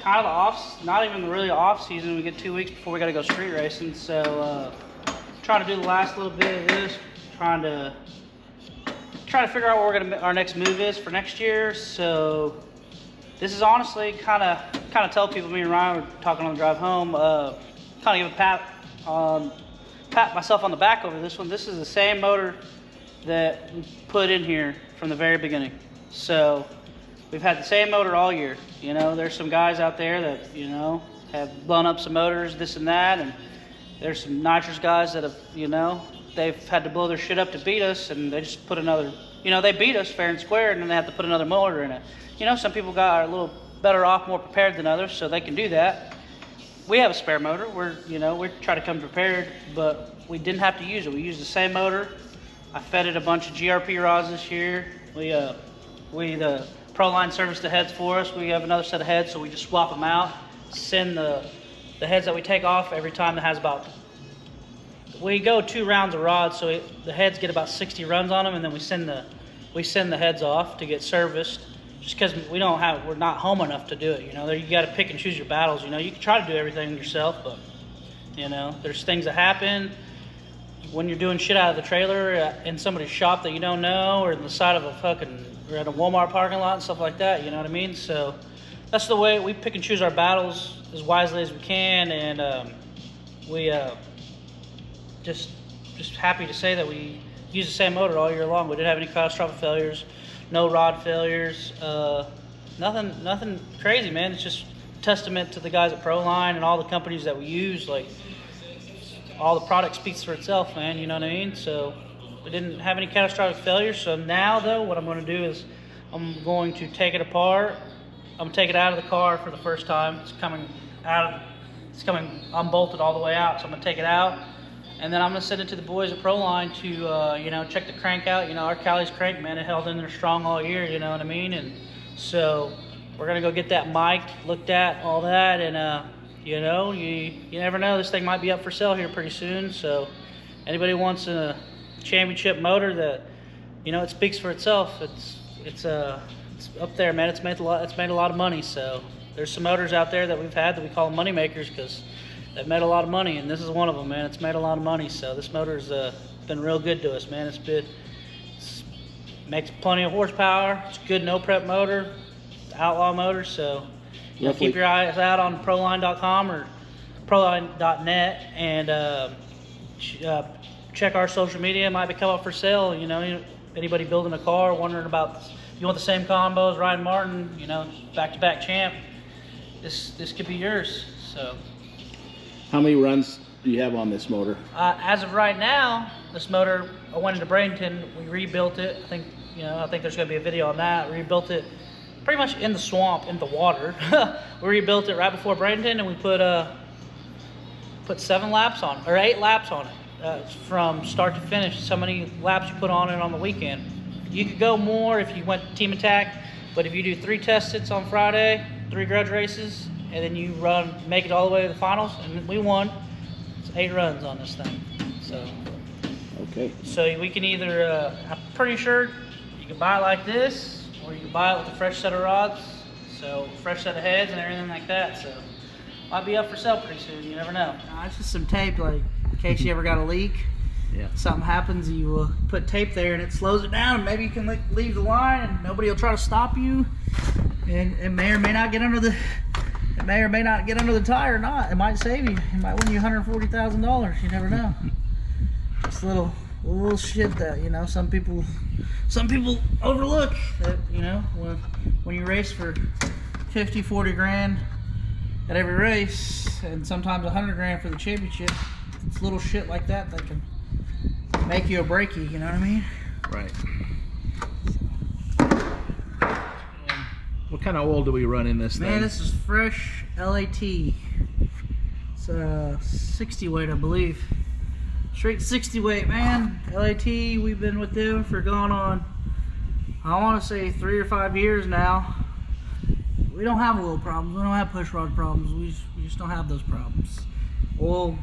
kind of the off, not even really off season. We get 2 weeks before we got to go street racing. So trying to do the last little bit of this, trying to figure out what our next move is for next year. So this is honestly kind of tell people, me and Ryan were talking on the drive home, kind of give a pat myself on the back over this one. This is the same motor that we put in here from the very beginning. So we've had the same motor all year. You know, there's some guys out there that, you know, have blown up some motors, this and that, and there's some nitrous guys that have, you know, they've had to blow their shit up to beat us, and they just put another, you know, they beat us fair and square, and then they have to put another motor in it. You know, some people are a little better off, more prepared than others, so they can do that. We have a spare motor. We try to come prepared, but we didn't have to use it. We used the same motor. I fed it a bunch of GRP rods this year. The Proline serviced the heads for us. We have another set of heads, so we just swap them out. Send the heads that we take off every time that has about. We go 2 rounds of rods, so the heads get about 60 runs on them, and then we send the heads off to get serviced. Just because we're not home enough to do it, you know. You got to pick and choose your battles, you know. You can try to do everything yourself, but you know, there's things that happen when you're doing shit out of the trailer in somebody's shop that you don't know, or in the side of or at a Walmart parking lot and stuff like that. You know what I mean? So that's the way we pick and choose our battles as wisely as we can, and we just happy to say that we use the same motor all year long. We didn't have any catastrophic failures. No rod failures, nothing crazy, man. It's just a testament to the guys at Proline and all the companies that we use. Like, all the product speaks for itself, man, you know what I mean? So we didn't have any catastrophic failures. So now, though, what I'm going to do is I'm going to take it apart. I'm going to take it out of the car for the first time. It's coming unbolted all the way out, so I'm going to take it out. And then I'm going to send it to the boys at Proline to, you know, check the crank out. You know, our Cali's crank, man, it held in there strong all year, you know what I mean? And so we're going to go get that mic'd, looked at, all that. And, you know, you never know. This thing might be up for sale here pretty soon. So anybody wants a championship motor that, you know, it speaks for itself. It's up there, man. It's made a lot of money. So there's some motors out there that we've had that we call money makers because they've made a lot of money, and this is one of them, man. It's made a lot of money, so this motor's been real good to us, man. It makes plenty of horsepower. It's a good no-prep motor, Outlaw motor, so you know, keep your eyes out on Proline.com or Proline.net, and check our social media. It might be coming up for sale. You know, anybody building a car, wondering about, you want the same combo as Ryan Martin, you know, back-to-back champ, this could be yours, so. How many runs do you have on this motor? As of right now, this motor, I went into Bradenton, we rebuilt it. I think there's gonna be a video on that. We rebuilt it pretty much in the swamp, in the water. We rebuilt it right before Bradenton, and we put 7 laps on, or 8 laps on it, from start to finish. So many laps you put on it on the weekend. You could go more if you went team attack, but if you do 3 test sits on Friday, 3 grudge races, and then you make it all the way to the finals, and we won. It's 8 runs on this thing. So, okay. So we can either, I'm pretty sure you can buy it like this, or you can buy it with a fresh set of rods, so fresh set of heads and everything like that. So might be up for sale pretty soon. You never know. It's just some tape, like in case you ever got a leak. Yeah. Something happens, you put tape there, and it slows it down. And maybe you can leave the line, and nobody will try to stop you. And it may or may not get under the. It may or may not get under the tire or not. It might save you. It might win you $140,000. You never know. It's little shit that, you know, some people overlook. That, you know, when you race for 50, 40 grand at every race, and sometimes 100 grand for the championship, it's little shit like that that can make you or break you. You know what I mean? Right. What kind of oil do we run in this thing? Man, this is fresh LAT. It's 60 weight, I believe. Straight 60 weight, man. LAT, we've been with them for going on, I want to say 3 or 5 years now. We don't have oil problems. We don't have push rod problems. We just don't have those problems. Oil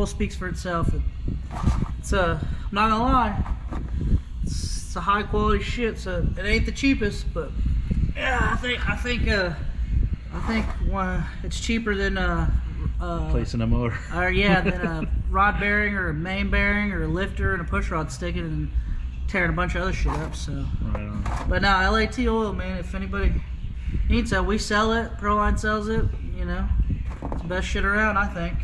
speaks for itself. I'm not gonna lie. It's a high quality shit. So it ain't the cheapest, but yeah, I think I think it's cheaper than Placing a motor. or yeah, than a rod bearing or a main bearing or a lifter and a push rod sticking and tearing a bunch of other shit up. So, Right on. but now LAT oil, man. If anybody needs it, we sell it. Proline sells it. You know, it's the best shit around, I think.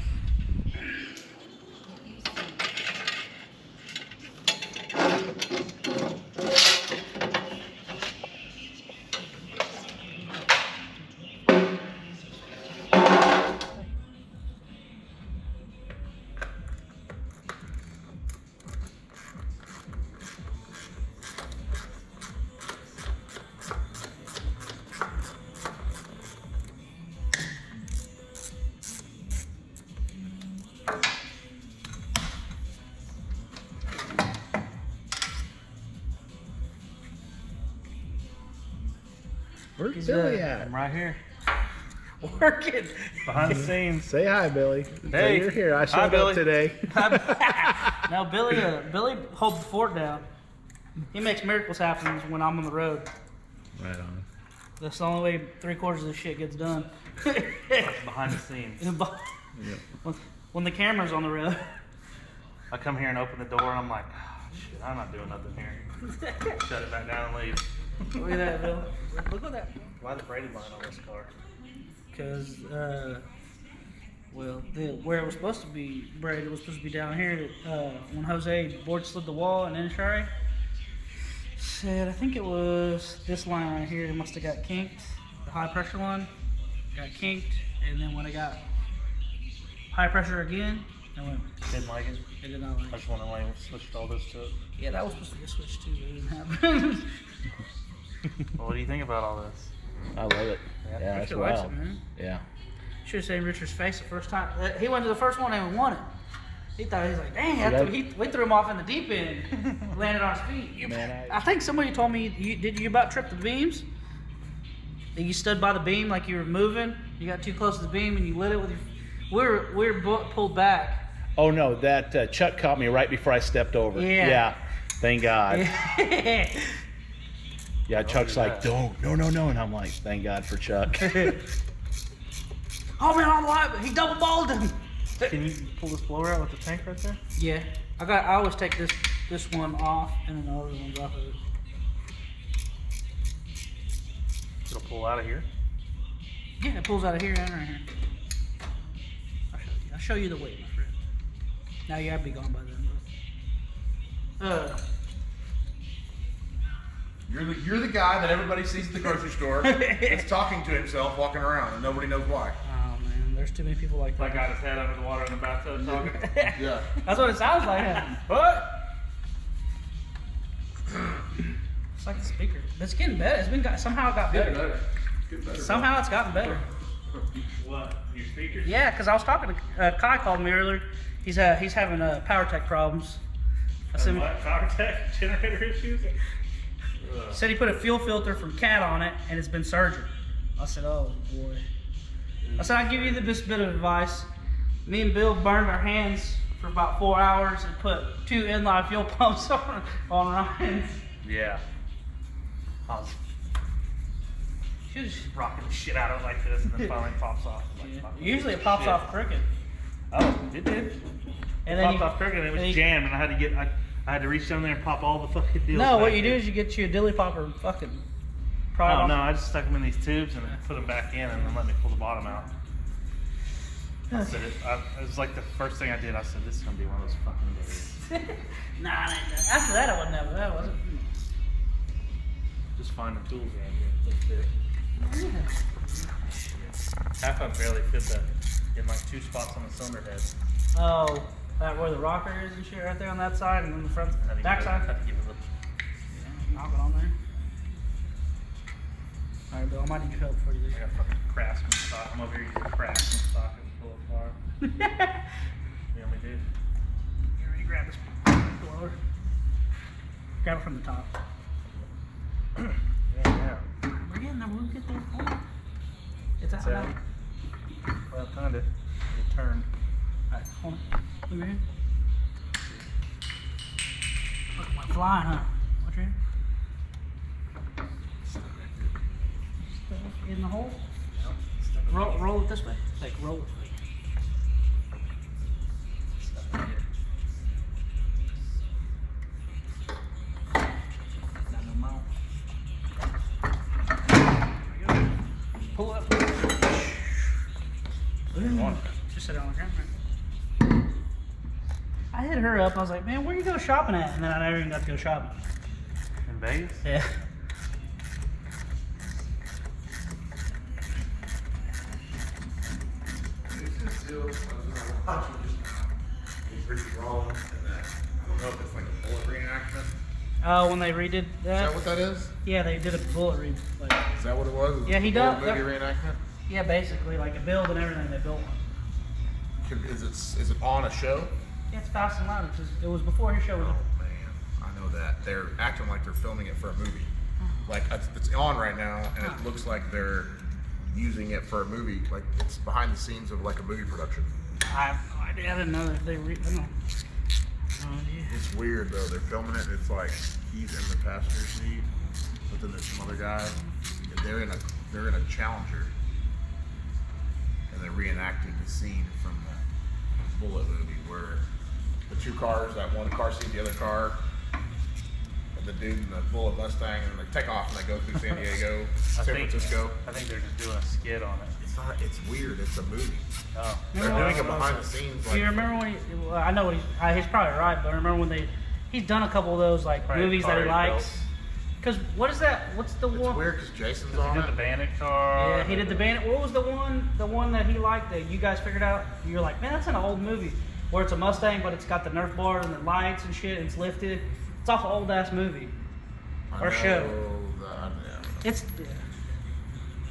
Where's Billy at? I'm right here. Working. Behind the scenes. Say hi, Billy. Hey. So you're here. I showed Billy. up today. Now Billy holds the fort down. He makes miracles happen when I'm on the road. Right on. That's the only way 3/4 of this shit gets done. Behind the scenes. When the camera's on the road. I come here and open the door and I'm like, oh, shit, I'm not doing nothing here. Shut it back down and leave. Look at that, Bill. Look at that. Why the braided line on this car? Because, well, where it was supposed to be braided, it was supposed to be down here. When Jose board slid the wall and Inshari said, I think it was this line right here. It must have got kinked. The high pressure one got kinked, and then when it got high pressure again, it went. Didn't like it? It did not like I it. just want to like switched all this to it. Yeah, that was supposed to get switched too, but it didn't happen. Well, what do you think about all this? I love it. Yeah. Yeah, that's Richard likes wild. it, man. Yeah. Should have seen Richard's face the first time. He went to the first one and won it. He thought, he's like, dang, we threw him off in the deep end. Landed on his feet. Man, I think somebody told me, did you about trip the beams? That you stood by the beam like you were moving. You got too close to the beam and you lit it with your. We were pulled back. Oh no, that Chuck caught me right before I stepped over. Yeah. Yeah. Thank God. Yeah. Yeah, Chuck's like, don't, no, and I'm like, thank God for Chuck. Oh man, I'm alive. He double balled him. Can you pull this blower out with the tank right there? Yeah, I always take this one off and then the other one's off of it. It'll pull out of here. Yeah, it pulls out of here and right here. I'll show you the weight, my friend. Now you gotta be gone by then. You're the guy that everybody sees at the grocery store that's talking to himself walking around and nobody knows why. Oh man, there's too many people like that. That got his head under the water in the bathtub talking. Yeah. That's what it sounds like. What? It's like the speaker. But it's getting better. Somehow it got better. Get better. Somehow it's gotten better. What? Your speakers? Yeah, because I was talking to Kai called me earlier. He's having power tech problems. I said, What? Power tech? Generator issues? said he put a fuel filter from Cat on it and it's been surging. I said, oh boy. I said, I'll give you this bit of advice. Me and Bill burned our hands for about 4 hours and put 2 inline fuel pumps on Ryan's. Yeah. I was just rocking the shit out of it like this and then finally pops off. Yeah. Usually it pops off crooked. Oh, it did. And It then popped off crooked and it was jammed and I had to reach down there and pop all the fucking deals. no, what back you do in. is you get you a dilly popper and fucking pry it Oh off. no, I just stuck them in these tubes and put them back in and then let me pull the bottom out. I said it was like the first thing I did. I said, this is going to be one of those fucking days. Nah, after that I wasn't ever. That wasn't. Just find the tools around here. Half of them barely fit that in like 2 spots on the cylinder head. Oh, that where the rocker is and shit right there on that side and then the front, back side. Had to give it a little. Knock it on there. Alright, Bill, I might need your help before you leave. I got fucking craftsman stock. I'm over here using craftsman stock and pull it apart. You know what we do? You ready to grab this blower? Grab it from the top. Yeah. We're getting there. We'll get there. Oh. It's out It's now. out. Well, kind of. It turned. Alright, hold on. Over here. Look, it went flying, huh? Watch right here. In the hole? roll it this way. Like roll it. Not no mount. Pull up. Just sit on the ground. Right? I hit her up. I was like, man, where you go shopping at? And then I never even got to go shopping. In Vegas? Yeah. Richard Rollins and that. I don't know if it's like a bullet reenactment. Oh, when they redid Is that? that what that is? Yeah, they did a bullet read. Like, Is that what it was? Is Yeah, it he a bullet does- movie reenactment? yeah, basically, like a build and everything, they built one. Is it on a show? Yeah, it's Fast and Loud. It was before his show was. Oh man, I know that. They're acting like they're filming it for a movie. Like it's on right now, and it looks like they're using it for a movie. Like it's behind the scenes of like a movie production. I have no idea. I didn't know that they I don't know. No idea. It's weird though. They're filming it. It's like he's in the passenger seat, but then there's some other guy, and they're in a Challenger, and they're reenacting the scene from the Bullet movie where the two cars, that one car seat, the other car, and the dude in the Bullet Mustang, and they take off and they go through San Diego, San Francisco. I think they're just doing a skit on it. It's not. It's weird. It's a movie. Oh. They're doing it behind the scenes. Do you remember when well, I know what he's probably right, but I remember when he's done a couple of those like Probably movies that he car he likes. Cause what is that? What's the It's one? weird because Jason's He on did it. the Bandit car. Yeah, he did the Bandit. What was the one that he liked that you guys figured out? You're like, man, that's an old movie where it's a Mustang, but it's got the Nerf bar and the lights and shit, and it's lifted. It's off an old ass movie or show. It's.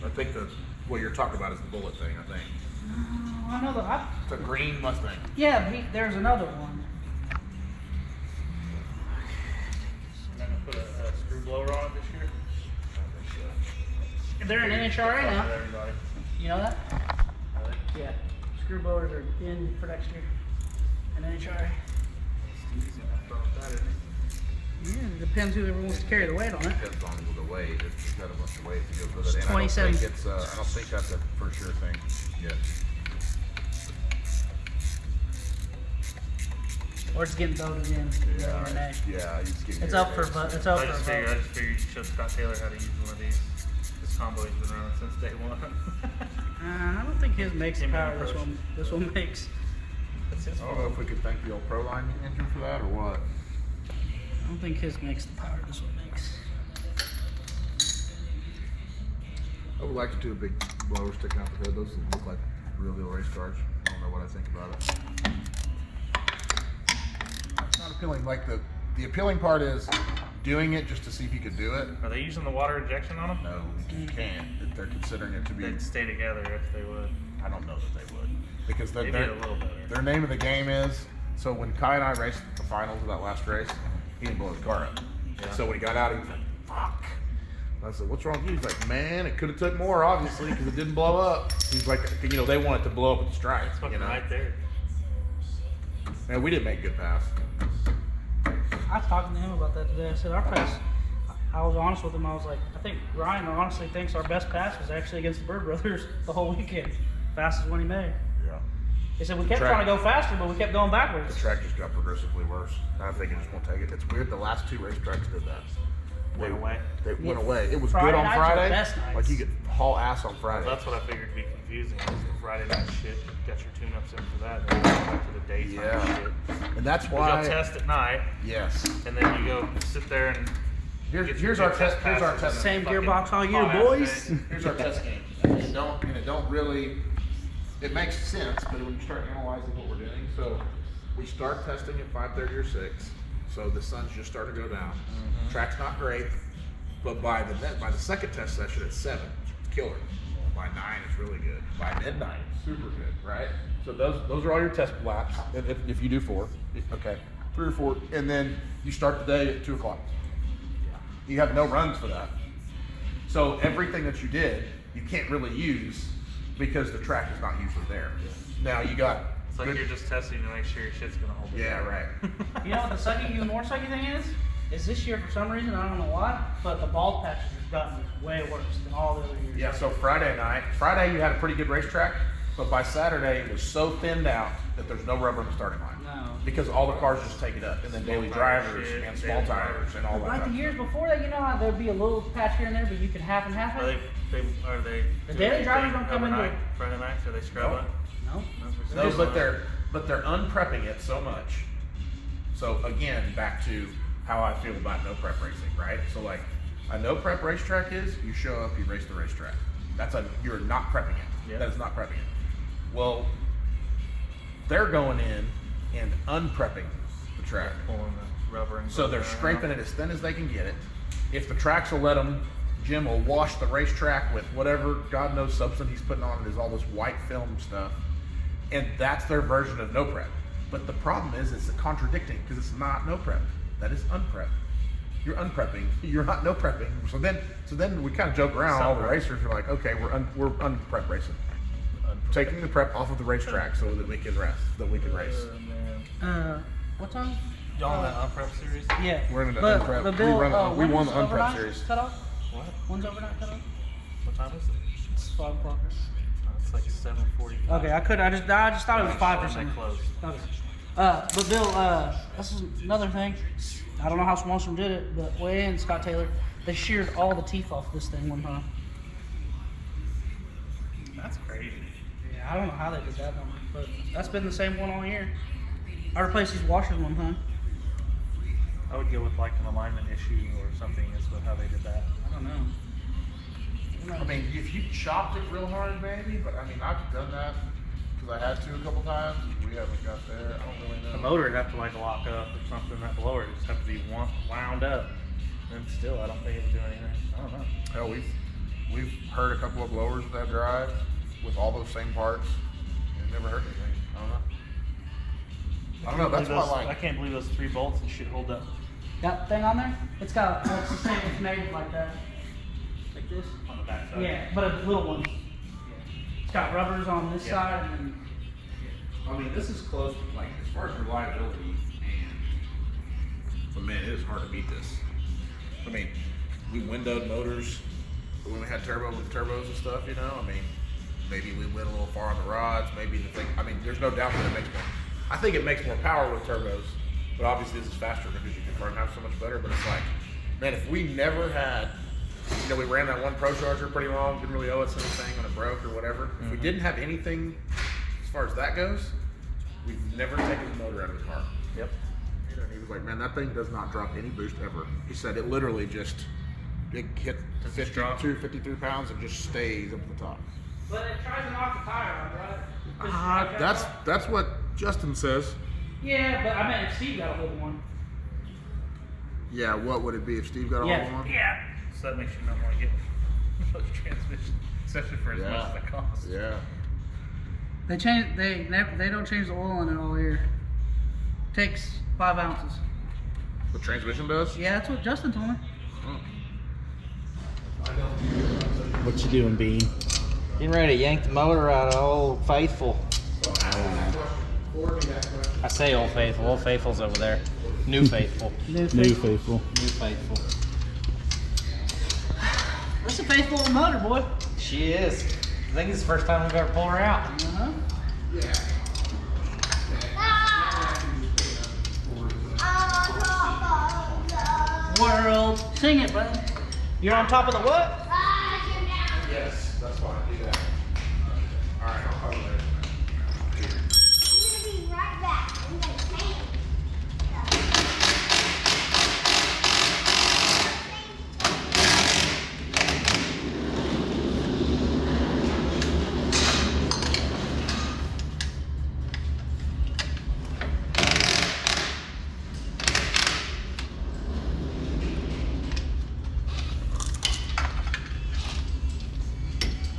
I think what you're talking about is the Bullet thing. I think I know that. it's a green Mustang. Yeah, there's another one. I'm gonna put a screw blower on it this year. They're in NHRA now. Everybody. You know that? Are they? Yeah. Screw blowers are in for next year. And NHRA. It's easy enough about that, isn't it? Yeah, it depends whoever wants to carry the weight on it. Depends on the weight. It's got a bunch of weight to go with it. It's And I don't 27. think it's. I don't think that's a for sure thing yet. Or it's getting voted in. Yeah. It's up for vote. It's up I for just a figured vote. you should show Scott Taylor how to use one of these. This combo's been running since day one. I don't think his makes the Him and power approach. this one makes. That's his I don't know if we could thank the old Proline engine for that or what. I don't think his makes the power this one makes. I would like to do a big blower sticking out the hood. Those look like real deal race cars. I don't know what I think about it. It's not appealing. Like the appealing part is doing it just to see if you could do it. Are they using the water injection on them? No, you can't. They're considering it to be. They'd stay together if they would. I don't know that they would because Maybe a little better. their name of the game is. So when Kai and I raced the finals of that last race, he didn't blow his car up. Yeah. So when he got out, he was like, "Fuck." I said, "What's wrong with you?" He's like, "Man, it could have took more, obviously, because it didn't blow up." He's like, they want it to blow up with the stripes. It's fucking right there. And we didn't make good pass. I was talking to him about that today. I said our pass. I was honest with him. I was like, I think Ryan honestly thinks our best pass was actually against the Bird Brothers the whole weekend. Fastest one he made. Yeah. He said we kept Track. trying to go faster, but we kept going The backwards. track just got progressively worse. I think it just won't take it. It's weird. The last two racetracks did that. Went away. They went away. It was Friday good on nights are the Friday. best nights. Like you could haul ass on Friday. That's what I figured would be confusing. Is the Friday night shit. Got your tune-ups in for that. And then you go back to the daytime Yeah. shit. And that's 'Cause why. y'all test at night, Yes. and then you go sit there and. Here's our test. Here's our test. Same Fucking gearbox all year, hot-ass boys. day. Here's our test game. And it don't really. It makes sense, but when you start analyzing what we're doing, so we start testing at 5:30 or 6. So the sun's just starting to go down. Track's not great, but by the second test session at 7, it's killer. By 9, it's really good. By midnight, it's super good, right? So those are all your test laps. If you do 4, okay, 3 or 4, and then you start the day at 2 o'clock. You have no runs for that. So everything that you did, you can't really use because the track is not usually there. Now you got. It's like you're just testing to make sure your shit's gonna hold. Yeah, together. right. You know what the even more sucky thing is? is this year for some reason, I don't know why, but the bald patches have gotten way worse than all the other years. Yeah, so Friday you had a pretty good racetrack, but by Saturday it was so thinned out that there's no rubber in the starting line. No. Because all the cars just take it up, and then daily drivers and small tires and all that. Like the years before that, you know how there'd be a little patch here and there, but you could half and half it? Are they The daily drivers don't come into overnight, Friday nights? Are they scrubbing? No. No, but they're unprepping it so much. So again, back to how I feel about no prep racing, right? So like a no prep racetrack is you show up, you race the racetrack. You're not prepping it. Yeah. That is not prepping it. Well, they're going in and unprepping the track. Pulling the rubber and So they're scraping it as thin as they can get it. If the tracks will let them, Jim will wash the racetrack with whatever God knows substance he's putting on it, is all this white film stuff. And that's their version of no prep. But the problem is it's contradicting because it's not no prep. That is unprep. You're unprepping. You're not no prepping. So then we kind of joke around. All the racers are like, okay, we're unprep racing, taking the prep off of the racetrack so that we can rest, that we can race. What time? Y'all in that unprep series? Yeah. We're in the But unprep. the Bill, We won the when's unprep overnight series. Cut off? What? When's overnight cut off? What time is it? It's 5 o'clock. It's like 7:45. Okay, I just thought it was 5 or They something. closed. Okay. But Bill, this is another thing. I don't know how Swanstrom did it, but Way and Scott Taylor, they sheared all the teeth off this thing one time. That's crazy. Yeah, I don't know how they did that one, but that's been the same one all year. I replaced these washers one time. I would go with like an alignment issue or something is how they did that. I don't know. I mean, if you chopped it real hard, maybe, but I mean, I've done that because I had to a couple times. We haven't got there. I don't really know. The motor would have to like lock up or something. That blower would just have to be wound up. And still, I don't think it would do anything. I don't know. Hell, we've heard a couple of blowers that drive with all those same parts, and it never hurt anything. I don't know. That's why I can't believe those 3 bolts and shit hold up. That thing on there? It's got, it's the same, it's made like that. Like this? On the back side. Yeah, but a little one. It's got rubbers on this side and then. I mean, this is close, like, as far as reliability, but man, it is hard to beat this. I mean, we windowed motors when we had turbos and stuff, you know? I mean, maybe we went a little far on the rods, maybe the thing, I mean, there's no doubt that it makes more, I think it makes more power with turbos, but obviously this is faster because you can burn half so much better, but it's like, man, if we never had, you know, we ran that one Procharger pretty long, didn't really owe us anything when it broke or whatever. If we didn't have anything as far as that goes, we've never taken the motor out of the car. Yep. And he was like, man, that thing does not drop any boost ever. He said it literally just, it hit 52, 53 pounds and just stays up at the top. But it tries to knock the tire out, right? That's what Justin says. Yeah, but I mean, if Steve got a hold of one. Yeah, what would it be if Steve got a hold of one? Yeah. So that makes you not want to get those transmissions, especially for as much as it costs. Yeah. They don't change the oil in it all year. Takes 5 ounces. The transmission does? Yeah, that's what Justin told me. What you doing, Bean? Getting ready to yank the motor out of Old Faithful. I say Old Faithful. Old Faithful's over there. New Faithful. New faithful. New Faithful. That's a faithful old motor, boy. She is. I think it's the first time we've ever pulled her out. Uh-huh. World. Sing it, brother. You're on top of the what? Yes, that's fine. Do that. All right, I'll call you later.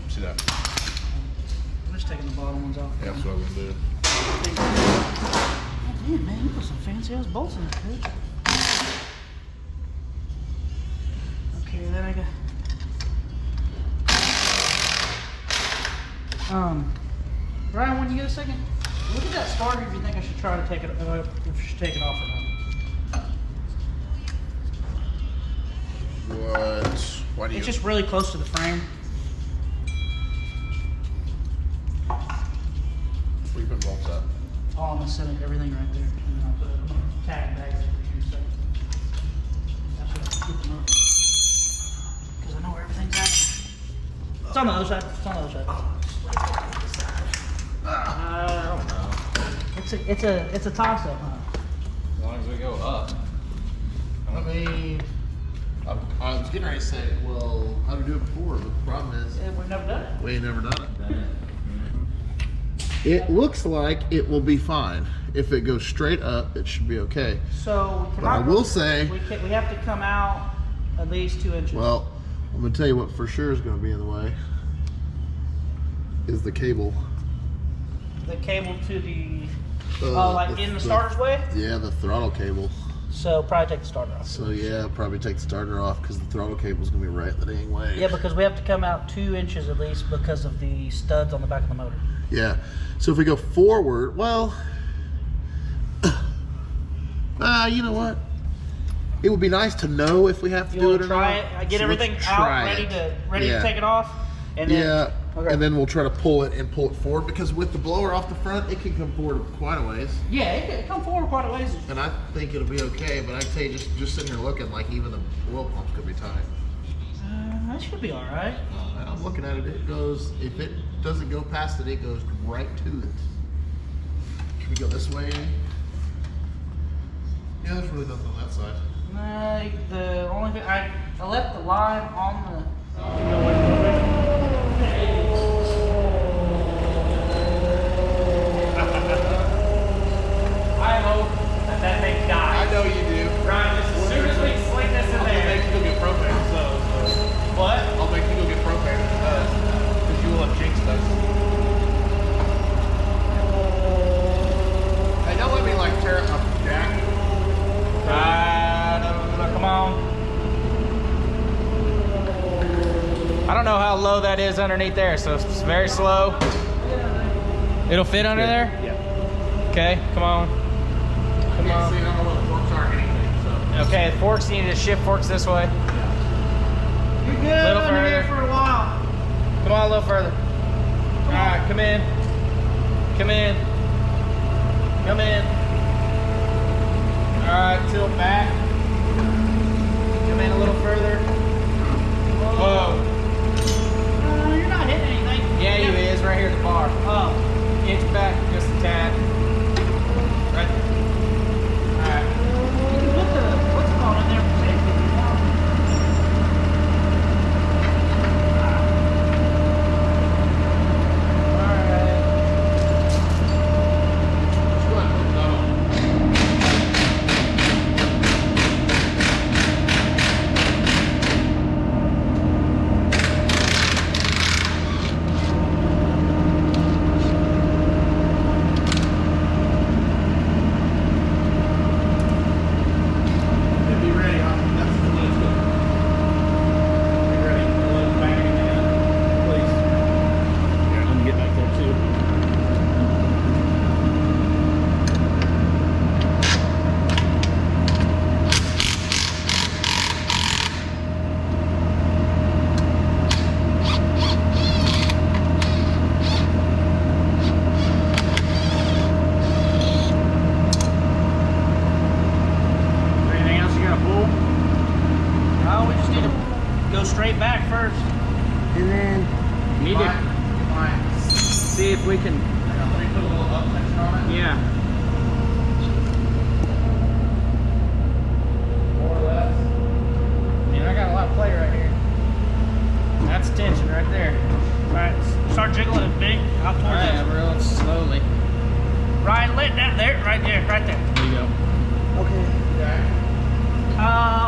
See that? I'm just taking the bottom ones off. Yeah, that's what I'm gonna do. Oh, damn, man, you put some fancy ass bolts in there, dude. Okay, then I got. Ryan, when you get a second, look at that starter if you think I should try to take it, if I should take it off or not. What? Why do you? It's just really close to the frame. Where you put bolts up? Oh, I'm gonna set up everything right there. And then I'll put a tag bags everything. So that's what I'll get them up. Because I know where everything's at. It's on the other side. It's on the other side. I don't know. It's a toss up, huh? As long as we go up. I mean, I was getting ready to say, well, how do we do it before? But the problem is, We've never done it. we ain't never done it. It looks like it will be fine. If it goes straight up, it should be okay. So we But I cannot will go- say, we have to come out at least 2 inches. well, I'm gonna tell you what for sure is gonna be in the way is the cable. The cable to the The- in the starter's way. Yeah, the throttle cable. So probably take the starter off. So yeah, probably take the starter off because the throttle cable's gonna be right in the dang way. Yeah, because we have to come out 2 inches at least because of the studs on the back of the motor. Yeah. So if we go forward, well, you know what? It would be nice to know if we have to You do want it to or try not. it? I get So everything let's out, try ready it. to Yeah. take it off, and then Yeah. Okay. And then we'll try to pull it forward because with the blower off the front, it can come forward quite a ways. yeah, it can come forward quite a ways. And I think it'll be okay, but I tell you, just sitting here looking, like even the oil pumps could be tight. That should be all right. And I'm looking at it, it goes, if it doesn't go past it, it goes right to it. Can we go this way? Yeah, there's really nothing on that side. The only thing I left the line on the. I hope that thing dies. I know you do. Ryan, as soon as we sling this in I'll there. make you go get propane. What? I'll make you go get propane because you will have jinxed us. Hey, don't let me like tear up my jack. Come on. I don't know how low that is underneath there, so it's very slow. It'll fit under there? Yeah. Okay, come on. I can't see, I don't know where the forks are or anything, so. Okay, forks, you need to shift forks this way. You're good Little under further. there for a while. Come on, a little further. Alright, come in. Come in. Come in. Alright, tilt back. Come in a little further. Whoa. You're not hitting anything. Yeah, you is, right here at the bar. Oh. Inch back, just a tad. Right there. Alright. You can put the what's it called in there for safety. Be ready, huh? That's the let's go. Be ready. Bang it in, please. Yeah, let me get back there too. Anything else you're gonna pull? No, we just need to go straight back first. And then need to see if we can. Let me put a little up section on it. Yeah. More or less. Man, I got a lot of play right here. That's tension right there. Alright, start jiggling it big out towards Alright, us. I'm reeling slowly. Ryan, let that there, right there, right there. There you go.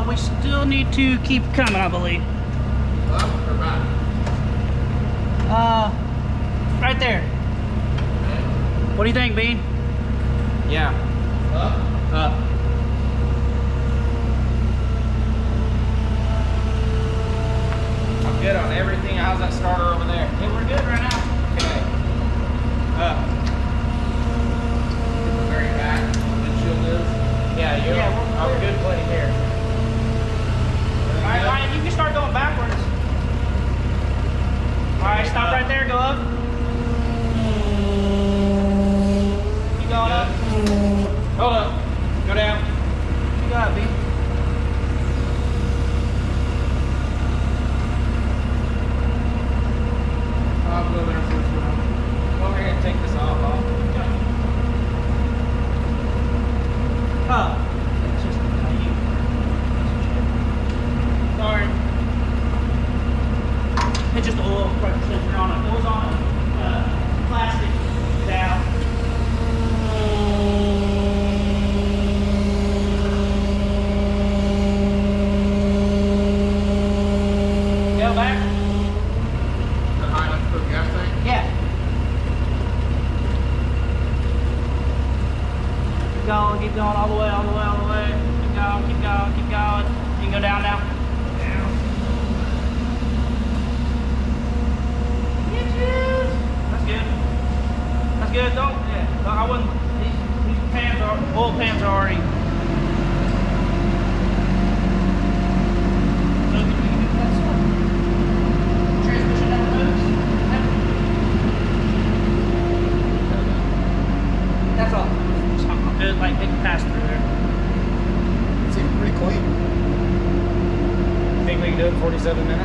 We still need to keep coming, I believe. Up or back? Right there. What do you think, Bean? Yeah. Up? Up. I'm good on everything. How's that starter over there? Yeah, we're good right now. Okay. Up. Get the very back. Windshield is. Yeah, you're Yeah, we're good play here. Alright, Ryan, you right there. Go up. Keep going up. Hold up. Go down. You got it, B. I'll go there first. Go over here and take this off. Oh. It's just how you. Sorry. It's just oil pressure sensor on it. It was on a plastic valve. Go back. The high enough for the gas tank? Yeah. Keep going all the way, all the way, all the way. Keep going, keep going, keep going. You can go down now. Down. That's good. That's good. Don't, yeah. I wouldn't, these pans are, oil pans are already. So you can do that stuff. Transmission never moves. That's all. It, like, it can pass through there. It seems pretty clean. Think we can do it in 47 minutes?